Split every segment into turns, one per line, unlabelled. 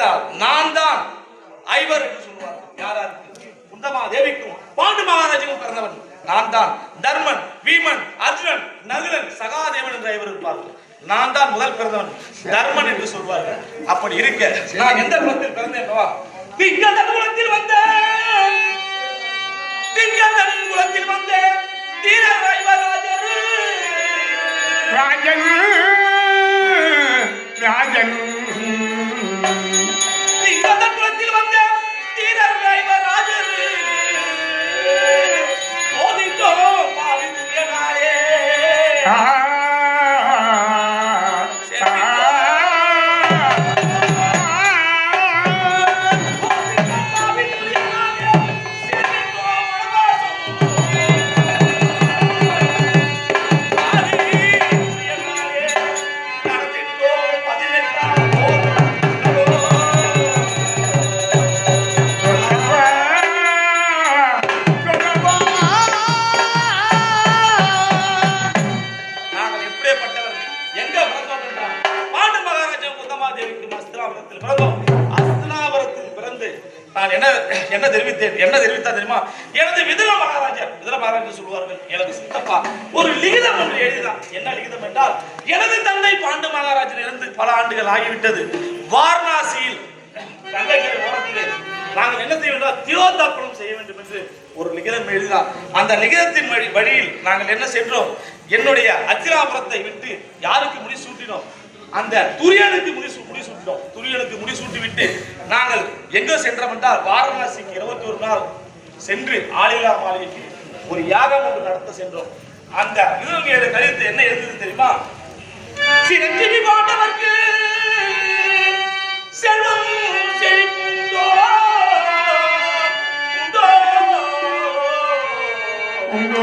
என்றால் நான் தான் ஐவர் என்று சொல்வார்கள். யாராருக்கு? குந்தமா தேவிக்கும் பாண்டு மகாராஜுக்கும் பிறந்தவன் நான் தான். தர்மன், வீமன், அர்ஜுனன், நகுலன், சகாதேவன் என்ற ஐவர் இருப்பார்கள். நான் தான் முதல் பிறந்தவன் தர்மன் என்று சொல்வார்கள். அப்படி இருக்க நான் எந்த குலத்தில் பிறந்தேன்? திங்கதன் குலத்தில் வந்தேன். திங்கதன் குலத்தில் வந்தேன். தீர ஐவராஜர்
ராஜன் ராஜன்
திங்கதன் குலத்தில் வந்தேன். தீர ஐவராஜர் ஓதிட்டோ பாவித்துயனாயே என்ன தெரிவித்தா தெரியுமா? எனது விதுர மகாராஜா சொல்லுவார்கள், எனது சித்தப்பா ஒரு லிகிதம் ஒன்று எழுதினார். என்ன லிகிதம் என்றால், எனது தந்தை பாண்டு மகாராஜன் இருந்து பல ஆண்டுகள் ஆகிவிட்டது. வாரணாசியில் கங்கைக்கரை ஓரத்திலே நாங்கள் என்ன செய்ய வேண்டும், தியோதாப்பனம் செய்ய வேண்டும் என்று ஒரு லிகிதம் எழுதினார். அந்த லிகிதத்தின் வழியில் நாங்கள் என்ன சென்றோம், என்னுடைய அத்திராபுரத்தை விட்டு யாருக்கு முடிசூட்டினோம்? அந்த துரியனுக்கு முடிசூட்டினோம். துரியனுக்கு முடிசூட்டிவிட்டு நாங்கள் எங்க சென்றோம் என்றால், வாரணாசிக்கு 21 நாள் சென்று ஆளில்லா மாளிகைக்கு ஒரு யாகம் ஒன்று நடத்த சென்றோம். அந்த இதுங்கிற கருத்து என்ன எழுதுது தெரியுமா? சிரஞ்சீவி பாண்டவர்க்கு செல்வம் செழிப்புண்டோ உண்டோ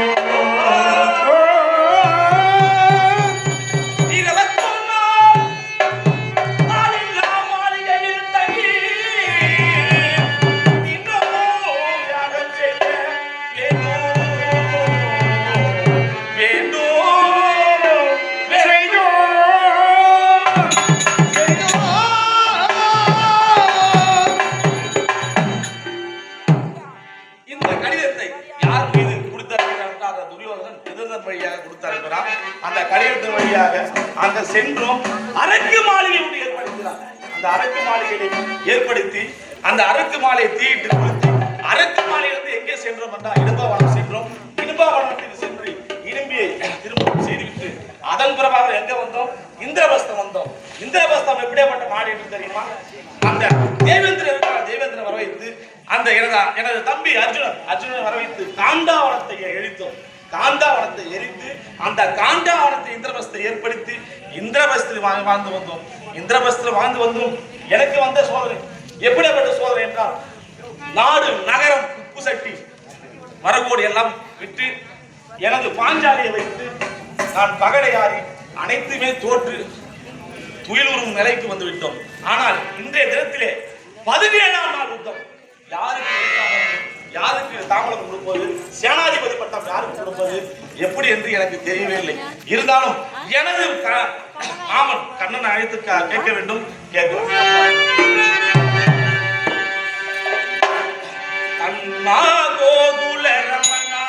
அங்க சென்றோம். அரக்கு மாளிகை ஒன்று ஏற்படுத்தினார். அந்த அரக்கு மாளிகையை ஏற்படுத்தி அந்த அரக்கு மாலையை தீயிட்டு கொடுத்து அரக்கு மாலையிலிருந்து எங்கே சென்றோம் என்றால் இடும்பாவனம் சென்றோம். இடும்பாவனத்தில் சென்று இடும்பியை திரும்ப செய்துவிட்டு அதன் பிறகு எங்க வந்தோம்? இந்திரபஸ்தம் வந்தோம். இந்திரபஸ்தம் எப்படியாப்பட்ட மாடு என்று தெரியுமா? அந்த தேவேந்திரன் இருக்கிற தேவேந்திரன் வர வைத்து அந்த எனது தம்பி அர்ஜுனன் வர வைத்து காண்டாவனத்தை எரித்தோம். காண்டாவனத்தை எரித்து அந்த காண்டாவனத்தை இந்திரபஸ்தை ஏற்படுத்தி இந்திரபஸ்தில் வாழ்ந்து வந்தோம். இந்திரபஸ்தில் வாழ்ந்து வந்தோம். எனக்கு வந்த சோதனை எப்படிப்பட்ட சோதனை என்றால், நாடு நகரம் உப்பு சட்டி மரகோடு எல்லாம் விட்டு எனது பாஞ்சாலியை வைத்து நான் பகடையாறி அனைத்துமே தோற்று துயிலுறும் நிலைக்கு வந்து விட்டோம். ஆனால் இன்றைய தினத்திலே 17ஆம் நாள் யுத்தம். யாருக்கு தாமலம் கொடுப்பது, சேனாதிபதி பட்டம் யாருக்கு கொடுப்பது, எப்படி என்று எனக்கு தெரியவே இல்லை. இருந்தாலும் எனது மாமன் கண்ணன் அழைத்து கேட்க வேண்டும். அண்ணா கோகுல ரமணா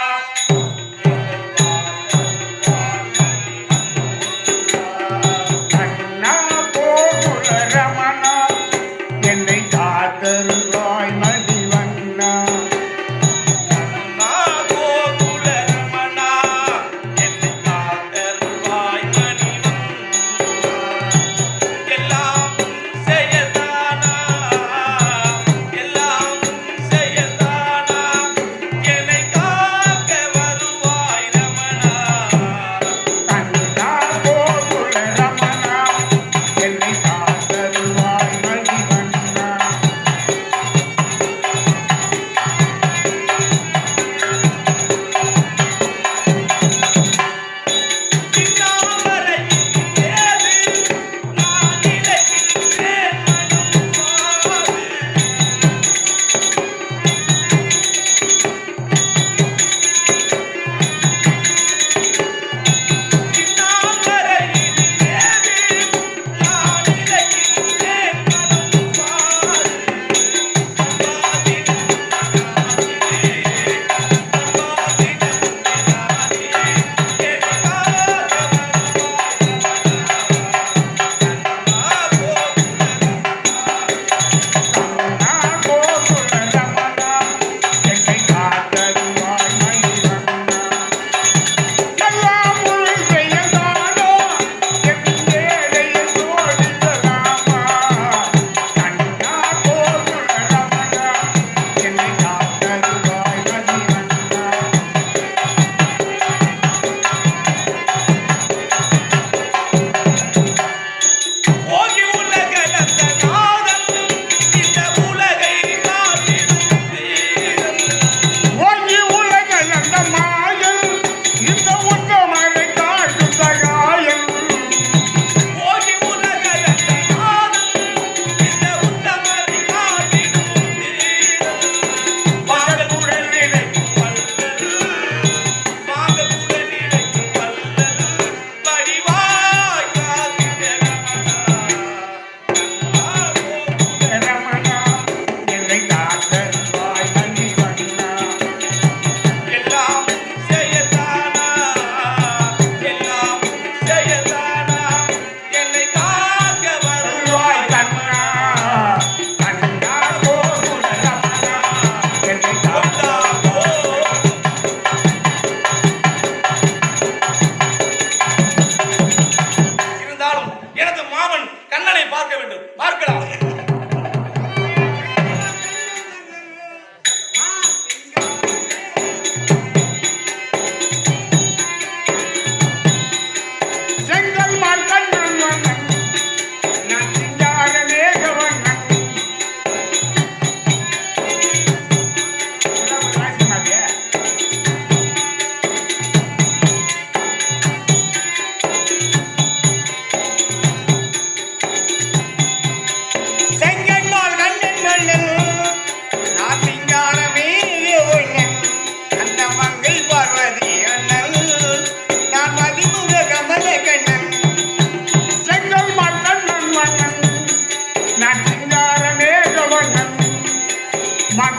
அண்ணா கோகுல ரமணா என்னை காத்தருளாய் மதிவண்ணா.
எல்லாம் செய்யத்தான்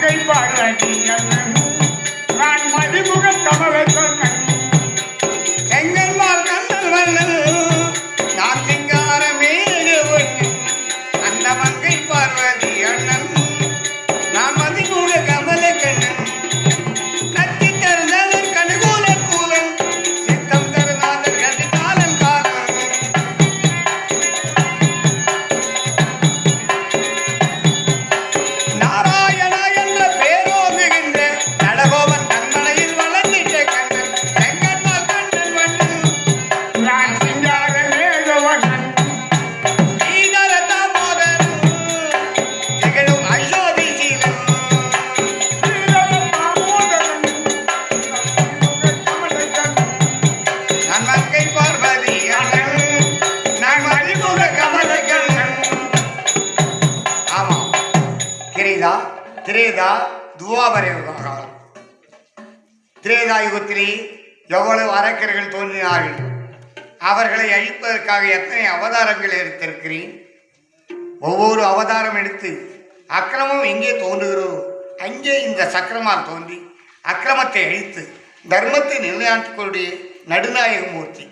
மங்கை பார்வதி அண்ணன் நான் மதிமுக கமல சொன்னன் செங்கல்வாள் கண்ணல் வல்லல் நான் சிங்கார மேகவன் அந்த மங்கை பார்வதி அண்ணன் நான் மதிமுக கமல கண்ணன் நத்தி தருநாதர் கனுகூல கூலன் சித்தம் தருநாதர் கதி காலன் காலன் நாராயணா என்ற பேரோங்குகின்ற நடகோவன் கண்மனையில் வளர்ந்திட்ட கண்ணன் செங்கன்மால் கண்ணன் வண்ணன் நான் சிங்கார மேகவண்ணன் ஈதர தாமோதரன் திகழும் அயோத்தி சீலன் நான் மங்கை பார்வதி அண்ணன் நான் மதிமுக கமல கண்ணன். ஆமாம், திரேதா துவாபர யுகம். திரேதா யுகத்திலே எவ்வளவு அரக்கர்கள் தோன்றினார்கள், அவர்களை அழிப்பதற்காக எத்தனை அவதாரங்கள் எடுத்திருக்கிறேன். ஒவ்வொரு அவதாரம் எடுத்து அக்கிரமம் எங்கே தோன்றுகிறதோ அங்கே இந்த சக்கரமால் தோன்றி அக்கிரமத்தை அழித்து தர்மத்தை நிலைநாட்டுக்கூடிய நடுநாயக மூர்த்தி.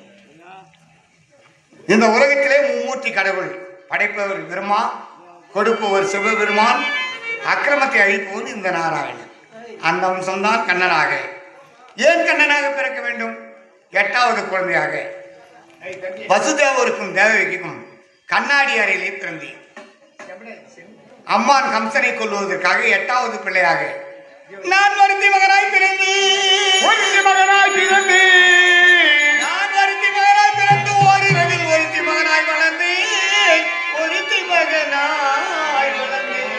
இந்த உலகத்திலே மும்மூர்த்தி கடவுள். படைப்பவர் பிரம்மா, கொடுப்பவர் சிவபெருமான், அக்கிரமத்தை அழிப்பவர் இந்த நாராயணன். அந்த அம்சம்தான் கண்ணனாக. ஏன் கண்ணனாக பிறக்க வேண்டும்? 8வது குழந்தையாக வசுதேவருக்கும் தேவகிக்கும் கண்ணாடி அறையிலே பிறந்தேன். அம்மான் கம்சனை கொல்வதற்காக 8வது பிள்ளையாக நான் வருத்தி மகனாய் பிறந்தேன். நான் வருத்தி மகனாய் பிறந்து ஓரிரவில் ஒருத்தி மகனாய் வளர்ந்தேன். ஒருத்தி மகனாய் வளர்ந்தேன்.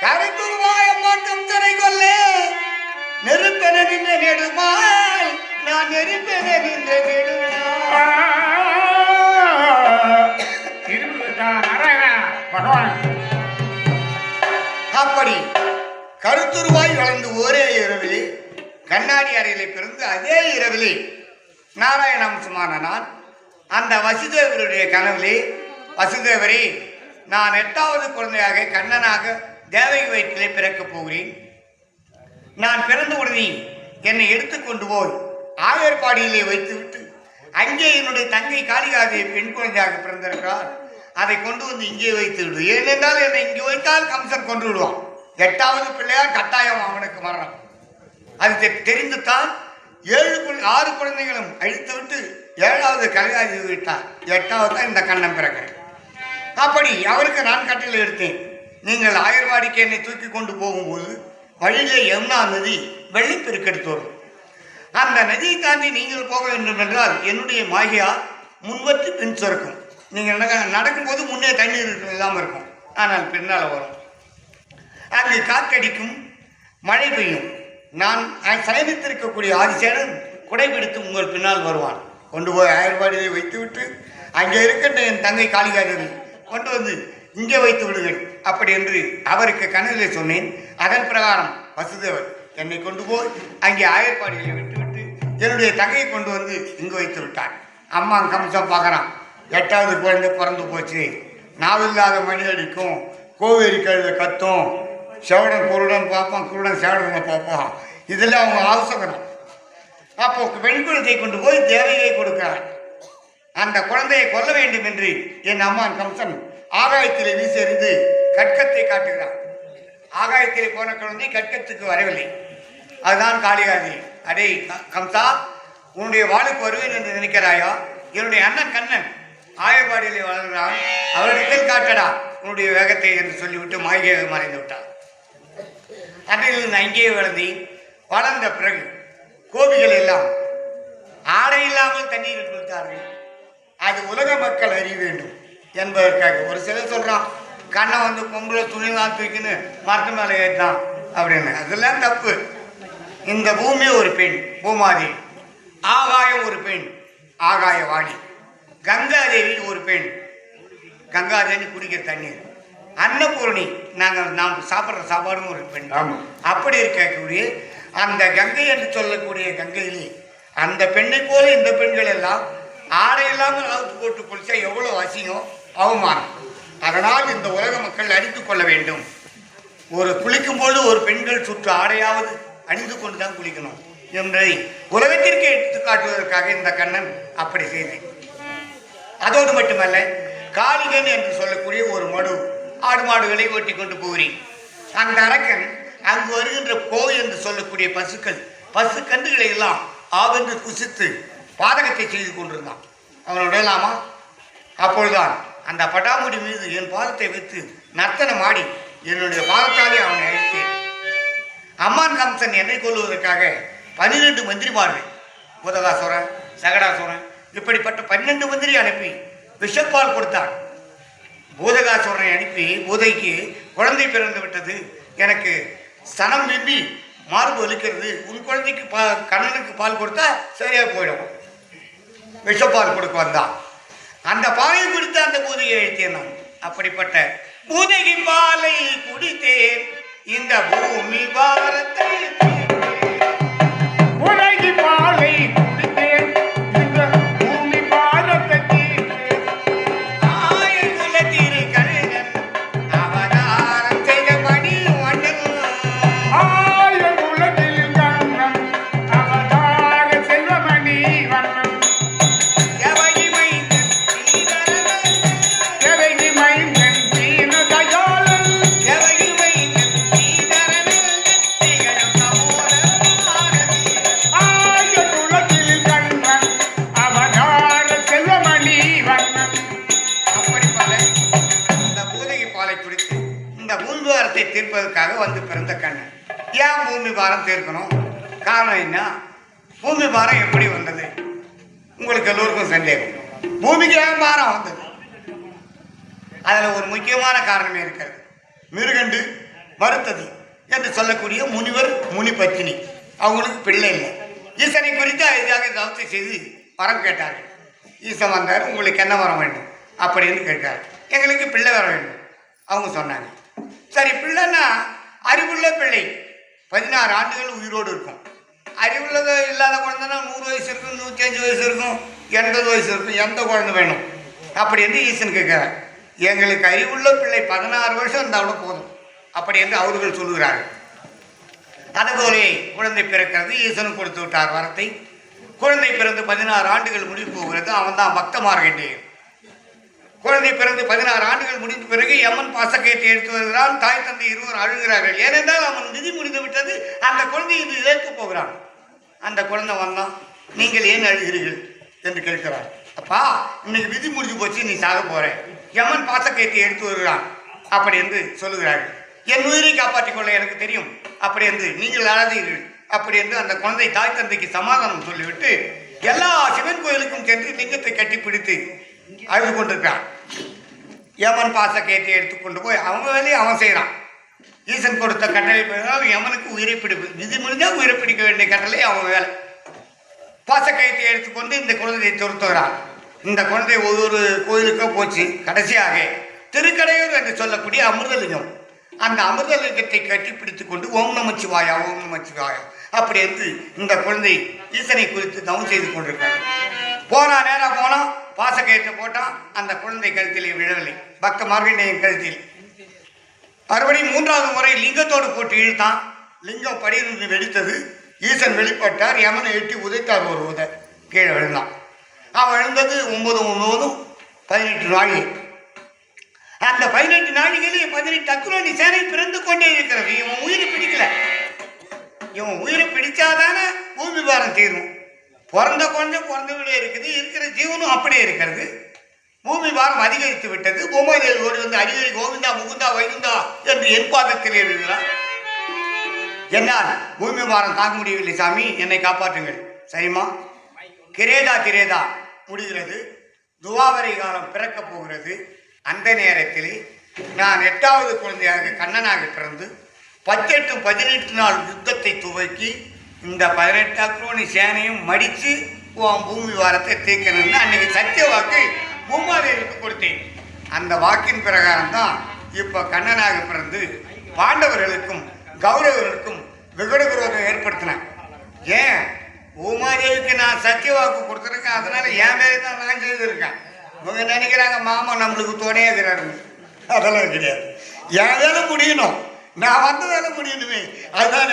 கருத்துருவாய் அம்மான் கம்சனை கொல்ல நெருப்பென நின்ற நெடுமால் நான் நெருப்பென நின்ற அப்படி கருத்துருவாய் வளர்ந்து ஒரே இரவிலே கண்ணாடி அறையிலே பிறந்து அதே இரவிலே நாராயண அம்சமான நான் அந்த வசுதேவருடைய கனவிலே, வசுதேவரே, நான் 8வது குழந்தையாக கண்ணனாக தேவகி வயிற்றிலே பிறக்கப் போகிறேன். நான் பிறந்த உடனே என்னை எடுத்துக்கொண்டு போய் ஆயர்பாடியிலே வைத்துவிட்டு அங்கே என்னுடைய தங்கை காளிகாதேவி பெண் குழந்தையாக பிறந்திருக்கிறார், அதை கொண்டு வந்து இங்கே வைத்து விடு. ஏனென்றால் என்னை இங்கே வைத்தால் கம்சன் கொண்டு விடுவான். 8வது பிள்ளையார் கட்டாயம் அவனுக்கு மரணம். அது தெரிந்துத்தான் 6 குழந்தைகளும் அழித்து விட்டு 7வது கலிகாதி விட்டார். 8வது தான் இந்த கண்ணன் பிறக்கிறேன். அப்படி அவருக்கு நான் கட்டளை எடுத்தேன். நீங்கள் ஆயர்வாடிக்கு என்னை தூக்கி கொண்டு போகும்போது வழியிலே யமுனா நதி வெள்ளப்பெருக்கெடுத்து வரும். அந்த நதியை தாண்டி நீங்கள் போக வேண்டும் என்றால் என்னுடைய மாகியா முன்வற்றி பின் சுரக்கும். நீங்கள் நடக்கும்போது முன்னே தண்ணீர் இல்லாமல் இருக்கும், ஆனால் பின்னால் வரும். அங்கு காற்றடிக்கும், மழை பெய்யும். நான் சயனித்திருக்கக்கூடிய ஆதிசேனன் குடைபிடித்து உங்கள் பின்னால் வருவான். கொண்டு போய் ஆயர்வாடியை வைத்துவிட்டு அங்கே இருக்கின்ற என் தங்கை காளிகாதேவி கொண்டு வந்து இங்கே வைத்து விடுங்கள் அப்படி என்று அவருக்கு கனவிலே சொன்னேன். அதன் பிரகாரம் வசுதேவர் என்னை கொண்டு போய் அங்கே ஆயர்பாடிகளை விட்டுவிட்டு என்னுடைய தங்கையை கொண்டு வந்து இங்கு வைத்து விட்டார். அம்மா கம்சம் பார்க்குறான், 8வது குழந்தை பிறந்து போச்சு, நாவில்லாத மணி அடிக்கும், கோவேரி கழுத கத்தும், செவடன் குருடன் பார்ப்பான், குருடன் செவடனை பார்ப்பான், இதில் அவங்க அவசரம். அப்போ பெண் குழந்தையை கொண்டு போய் தேவையை கொடுக்கிறார். அந்த குழந்தையை கொல்ல வேண்டும் என்று என் அம்மான் கம்சன் ஆகாயத்திலே வீசெறிந்து கட்கத்தை காட்டுகிறார். ஆகாயத்திலே போன குழந்தை கட்கத்துக்கு வரவில்லை. அதுதான் காளிகாதி. அடே கம்சா, உன்னுடைய வாளுக்கு வருவேன் என்று நினைக்கிறாயா? என்னுடைய அண்ணன் கண்ணன் ஆயர்பாடியிலே வளர்கிறான், அவரிடத்தில் காட்டடா உன்னுடைய வேகத்தை என்று சொல்லிவிட்டு மாய்கையாக மறைந்து விட்டார். அன்றையிலிருந்து அங்கேயே வளர்ந்த பிறகு கோபிகள் எல்லாம் ஆடை இல்லாமல் தண்ணீர் கொடுத்தார்கள். அது உலக மக்கள் அறிய வேண்டும் என்பதற்காக. ஒரு சிலர் சொல்றான், கண்ணை வந்து கொம்புல துணிதான் தூக்கின்னு மரத்து மேலே ஏற்றான் அப்படின்னு. அதெல்லாம் தப்பு. இந்த பூமி ஒரு பெண் பூமாதேவி, ஆகாயம் ஒரு பெண் ஆகாயவாணி, கங்காதேவி ஒரு பெண் கங்காதேவி குடிக்கிற தண்ணீர், அன்னபூரணி நாம் சாப்பிட்ற சாப்பாடும் ஒரு பெண். அப்படி இருக்கக்கூடிய அந்த கங்கை என்று சொல்லக்கூடிய கங்கையிலே அந்த பெண்ணை போல இந்த பெண்கள் எல்லாம் ஆடை இல்லாமல் அவுத்து போட்டு குளிச்சா எவ்வளோ அசிங்கம், அவமானம். அதனால் இந்த உலக மக்கள் அறிந்து கொள்ள வேண்டும். ஒரு குளிக்கும் பொழுது ஒரு பெண்கள் சுற்று ஆடையாவது அணிந்து கொண்டுதான் குளிக்கணும் என்பதை உலகத்திற்கு எடுத்து காட்டுவதற்காக இந்த கண்ணன் அப்படி செய்தேன். அதோடு மட்டுமல்ல, காளிகன் என்று சொல்லக்கூடிய ஒரு மடு ஆடு மாடுகளை ஓட்டி கொண்டு போகிறேன். அந்த அரக்கன் அங்கு வருகின்ற கோவை என்று சொல்லக்கூடிய பசு கன்றுகளை எல்லாம் ஆவென்று குசித்து பாதகத்தை செய்து கொண்டிருந்தான். அவனை விடலாமா? அப்பொழுதுதான் அந்த பட்டாமுடி மீது என் பாதத்தை வைத்து நர்த்தனம் ஆடி என்னுடைய பாதத்தாலே அவனை அழைத்தேன். அம்மான் கம்சன் என்னை கொள்வதற்காக 12 மந்திரிமார்கள், பூதகாசுரன், சகடாசுரன், இப்படிப்பட்ட 12 மந்திரி அனுப்பி விஷப்பால் கொடுத்தான். பூதகாசுரனை அனுப்பி, பூதைக்கு குழந்தை பிறந்து விட்டது, எனக்கு சனம் விம்பி மார்பு ஒலிக்கிறது, உன் குழந்தைக்கு கண்ணனுக்கு பால் கொடுத்தா சரியா போயிடும், விஷப்பால் கொடுக்க வந்தான். அந்த பாலை குடித்து அந்த பூதையை அழித்தேன் நான். அப்படிப்பட்ட பூதைக்கு பாலை குடித்தேன், இந்த பூமி பாரத்தை
பூதைக்கு பாலை குடித்தேன், இந்த பூமி பாரத்தை
ஆயகுலத்திரு கண்ணன் அவதாரம் செய்த மணி வண்ணன்,
ஆயகுலத்தில் கண்ணன் அவதார செல்வமணி வண்ணன்,
எவகி மைந்தன் தீனதயாளன்,
எவகி மைந்தன் தீனதயாளன்,
எவகி மைந்தன் தீனதயாளன், திகழும் நமோர பாரதி.
ஆயகுலத்தில் கண்ணன் அவதார செல்வமணி வண்ணன்.
அப்படிப்பட்ட இந்த பூதகி பாலை குடித்து இந்த பூமி பாரத்தை தீர்ப்பதற்காக வந்து பிறந்த கண்ணன். ஏன் பூமி பாரம் தீர்க்கணும்? காரணம் என்ன? பூமி பாரம் எப்படி வந்தது? உங்களுக்கு எல்லோருக்கும் சந்தேகம். பூமிக்கு ஏன் பாரம் வந்தது? அதில் ஒரு முக்கியமான காரணமே இருக்கிறது. மிருகண்டு மறுத்தது என்று சொல்லக்கூடிய முனிவர் முனி பத்தினி, அவங்களுக்கு பிள்ளை இல்லை. ஈசனை குறித்து எதிராக தவத்தை செய்து வரம் கேட்டார்கள். ஈசன் வந்தார், உங்களுக்கு என்ன வரம் வேண்டும் அப்படின்னு கேட்டார். எங்களுக்கு பிள்ளை வர வேண்டும். அவங்க சொன்னாங்க, சரி பிள்ளைன்னா அறிவுள்ள பிள்ளை 16 ஆண்டுகள் உயிரோடு இருக்கும். அறிவுள்ளது இல்லாத குழந்தைன்னா 100 வயசு இருக்கும், 105 வயசு இருக்கும், 80 வயசு இருக்கும், எந்த குழந்தை வேணும் அப்படி என்று ஈசன் கேட்கிறார். எங்களுக்கு அறிவுள்ள பிள்ளை 16 வருஷம் இருந்தாலும் போதும் அப்படி என்று அவர்கள் சொல்லுகிறார்கள். அதுபோலே குழந்தை பிறக்கிறது. ஈசனும் கொடுத்து விட்டார் வரத்தை. குழந்தை பிறந்து 16 ஆண்டுகள் முடிவு போகிறது. அவன் தான் பக்த மார்க்கண்டேயன். குழந்தை பிறந்து 16 ஆண்டுகள் முடிந்த பிறகு யமன் பாசக்கயத்தை எடுத்து வருகிறான். தாய் தந்தை இருவர் அழுகிறார்கள். ஏனென்றால் அவன் விதி முடிந்து விட்டது. அந்த குழந்தை இது இழக்க போகிறான். அந்த குழந்தை வந்தான், நீங்கள் ஏன் அழுகிறீர்கள் என்று கேட்கிறார். அப்பா, இன்னைக்கு விதி முடிஞ்சு போச்சு, நீ சாக போற. யமன் பாசக்கயத்தை எடுத்து வருகிறான் அப்படி என்று சொல்லுகிறார்கள். என் உயிரை காப்பாற்றிக் கொள்ள எனக்கு தெரியும் அப்படி என்று நீங்கள் அழாதீர்கள் அப்படி என்று அந்த குழந்தை தாய் தந்தைக்கு சமாதானம் சொல்லிவிட்டு எல்லா சிவன் கோயிலுக்கும் சென்று லிங்கத்தை கட்டிப்பிடித்து அழுது கொண்டிருக்கான். யமன் பாசக்கயத்தை எடுத்துக்கொண்டு போய் அவங்க வேலையை அவன் செய்கிறான். ஈசன் கொடுத்த கட்டளை யமனுக்கு உயிரை பிடிப்பு, விதி முடிஞ்சால் உயிரை பிடிக்க வேண்டிய கட்டளை அவன் வேலை. பாசக்கயத்தை எடுத்துக்கொண்டு இந்த குழந்தையை துரத்துகிறான். இந்த குழந்தை ஒவ்வொரு கோயிலுக்கும் போச்சு. கடைசியாக திருக்கடையூர் என்று சொல்லக்கூடிய அமிர்தலிங்கம், அந்த அமிர்தலிங்கத்தை கட்டி பிடித்து கொண்டு ஓம் நமச்சிவாயா ஓம் நமச்சிவாயா அப்படி என்று இந்த குழந்தை ஈசனை குறித்து தவம் செய்து கொண்டிருக்காங்க. நேராக போனால் பாசக்கயத்தை போட்டான். அந்த குழந்தை கழுத்திலே விழவில்லை, பக்த மார்க்கண்டேயன் கழுத்தில். மறுபடியும் 3வது முறை லிங்கத்தோடு போட்டு இழுத்தான். லிங்கம் படியிலிருந்து வெடித்தது. ஈசன் வெளிப்பட்டார். யமனை எட்டி உதைத்தார். ஒரு உதை கீழே விழுந்தான். அவன் விழுந்தது 9 18 நாழிகை. அந்த 18 நாழிகையிலே 18 அக்ரோனி சேனை பிறந்து கொண்டே இருக்கிறது. இவன் உயிரை பிடிக்கல. இவன் உயிரை பிடிச்சாதானே பூமி பாரம் தீரும். பிறந்த குழந்தை பிறந்தவிட இருக்குது, இருக்கிற ஜீவனும் அப்படியே இருக்கிறது. பூமி பாரம் அதிகரித்து விட்டது. பூமாதேவி ஓடி வந்து அடிக்கடி கோவிந்தா முகுந்தா வைகுந்தா என்று என் பாதத்தில் எழுதுகிறார். என்னால் பூமி பாரம் தாங்க முடியவில்லை சாமி, என்னை காப்பாற்றுங்கள். சரிம்மா, கிரேதா திரேதா முடிகிறது. துவாபரை காலம் பிறக்கப் போகிறது. அந்த நேரத்தில் நான் 8வது குழந்தையாக கண்ணனாக பிறந்து 18 நாள் யுத்தத்தை துவக்கி இந்த 18 அக்ரோனி சேனையும் மடித்து பூமி வாரத்தை தீர்க்கணும்னு அன்னைக்கு சத்திய வாக்கு பூமாதேவிக்கு கொடுத்தேன். அந்த வாக்கின் பிரகாரம் தான் இப்போ கண்ணனாக பிறந்து பாண்டவர்களுக்கும் கௌரவர்களுக்கும் விகட விரோதம் ஏற்படுத்தினேன். ஏன்? பூமாதேவிக்கு நான் சத்திய வாக்கு கொடுத்துருக்கேன், அதனால என் மேலே தான் நான் செய்திருக்கேன். இவங்க நினைக்கிறாங்க மாமா நம்மளுக்கு துணையாகிறாரு. அதெல்லாம் கிடையாது. என் வேலை முடியணும், நான் வந்த வேலை முடியணுமே, அதுதான்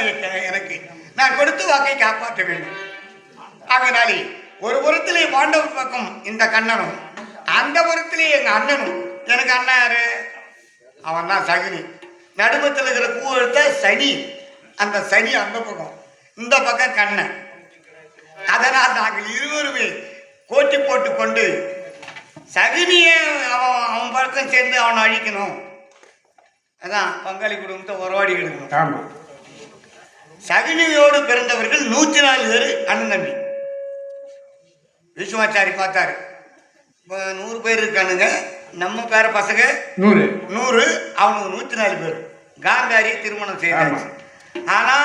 எனக்கு. நான் கொடுத்த வாக்கை காப்பாற்ற வேண்டும். அதனாலே ஒரு புறத்திலே பாண்டவர் பக்கம் இந்த கண்ணனும், அந்த புறத்திலே எங்க அண்ணனும். எனக்கு அண்ணன் யாரு? அவன் தான் சகுனி. நடுமத்தில் இருக்கிற பூ எடுத்த சனி, அந்த சனி அந்த பக்கம், இந்த பக்கம் கண்ணன். அதனால் நாங்கள் இருவருமே போட்டி போட்டு கொண்டு சகுனியை அவன் பக்கம் சேர்ந்து அவனை அழிக்கணும். அதான் பங்காளி குடும்பத்தை உறவாடி எடுக்கணும்.
ஆமா.
சகுனியோடு பிறந்தவர்கள் 104 பேர் அண்ணன் தம்பி. விஸ்வாச்சாரி பார்த்தாரு, 100 பேர் இருக்கானுங்க, நம்ம பேர பசங்க 100, அவனுக்கு 104 பேர். காந்தாரி திருமணம் செய்தாச்சு. ஆனா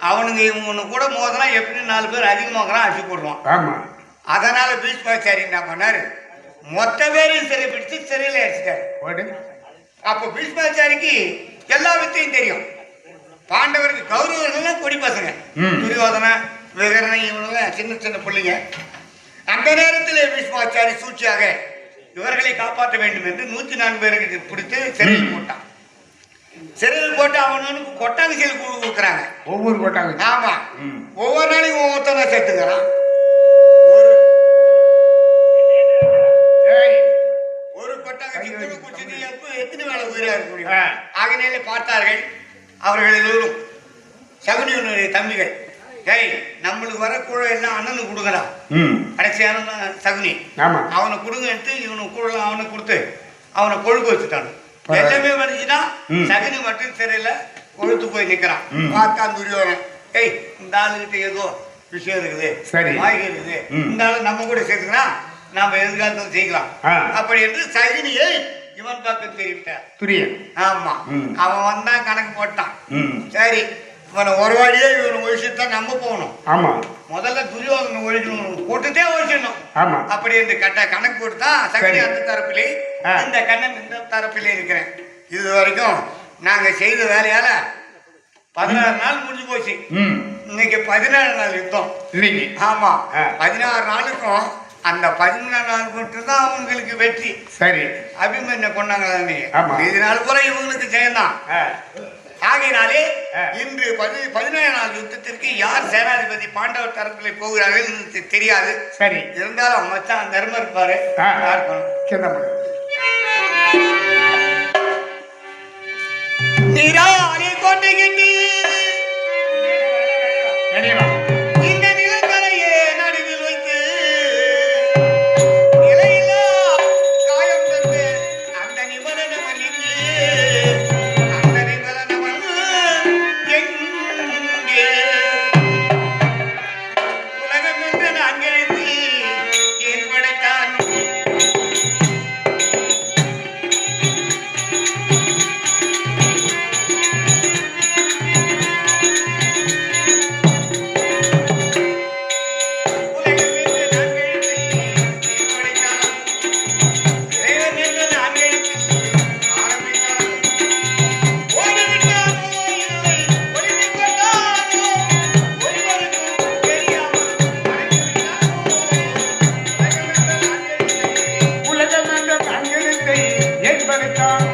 அவனுங்க இவனு கூட மோதனா எப்படி 4 பேர் அதிகமாகறான், அடிச்சு போடுவான். அதனால பீஷ்மாச்சாரி என்ன பண்ணாரு, மொத்த பேரையும் சிறை பிடிச்சு சிறையில் அடிச்சிட்டாரு. அப்போ பீஷ்மாச்சாரிக்கு எல்லா வித்தையும் தெரியும். பாண்டவருக்கு கௌரவர்கள் கொடி பசங்க, துரியோதன விகரணை, இவனுங்க சின்ன சின்ன பிள்ளைங்க. அந்த நேரத்தில் பீஷ்மாச்சாரி சூழ்ச்சியாக இவர்களை காப்பாற்ற வேண்டும் என்று 104 பேருக்கு பிடித்து சிறையில் போட்டான். சிறையில் போட்டு அவனுக்கு கொட்டாங்கச்சியில் கொடுக்குறாங்க.
ஒவ்வொரு கொட்டாங்க.
ஆமா, ஒவ்வொரு நாளைக்கும் ஒவ்வொருத்தனை சேர்த்துக்கிறான். ஒரு கொட்டாங்கச்சி குடிச்சது எத்தனை வேலை உயிரா இருக்க முடியும்? ஆகினாலே பார்த்தார்கள் அவர்கள் எல்லோரும் சகுனியுடைய தம்பிகள், ஏய் நம்மளுக்கு வர கூட எல்லாம் அண்ணனுக்கு கொடுங்கடா. கடைசியான சகுனி அவனை கொடுங்கன்ட்டு இவனுக்கு கூட அவனுக்கு கொடுத்து அவனை கொழுப்பு வச்சுட்டான். எல்லாமே வந்துச்சுன்னா சகுனி மட்டும் தெரியல, கொழுத்து போய் நிக்கிறான். பார்த்தான் துரியோதனன், ஏய் இந்த ஆளுகிட்ட ஏதோ விஷயம் இருக்குது, வாய்க்கு இருக்குது, இந்த ஆளு நம்ம கூட சேர்த்துக்கலாம், நாம எதிர்காலத்தில் செய்யலாம் அப்படி என்று சகுனியை இவன் பக்கம் தெரிவிட்டார். ஆமா, அவன் வந்தான், கணக்கு போட்டான். சரி, இவனை ஒரு வாடியே இவனை ஒழிச்சுதான் நம்ம போகணும். ஆமா, முதல்ல துரியோதனை ஒழிக்கணும், கூட்டத்தே ஒழிச்சிடணும். ஆமா, அப்படி என்று கணக்கு போட்டுதான் சகுனி அந்த தரப்பிலே, இந்த கண்ணன் இந்த தரப்பிலே இருக்கிறேன். இது வரைக்கும் நாங்க செய்த வேலையால 16 நாள் முடிஞ்சு போச்சு. இன்னைக்கு 17 நாள் யுத்தம். ஆமா, 16 நாளுக்கும் அந்த 14 நாள் மட்டும்தான் அவங்களுக்கு வெற்றி. சரி, அபிமன்ய கொண்டாங்க. இது நாள் கூட இவங்களுக்கு ஜெயந்தான். ஆகையினாலே இன்று 17 நாள் யுத்தத்திற்கு யார் சேனாதிபதி பாண்டவர் தரப்பில் போகிறார்கள் தெரியாது. சரி, இருந்தாலும் மச்சான் தர்மம் இருப்பாரு. நீராடி கொண்டுகிட்டு இந்த நிலக்கரையே நடுவில் வைத்து நிலையில்லா காயம் தந்து அந்த நிபரணவன் இங்கே, அந்த நிபரணவன் எங்கே? உலகம் என்று நான் நினைத்து ஏன் படைத்தான்?
உலகம் என்ற தங்கத்தை ஏற்படுத்தான்.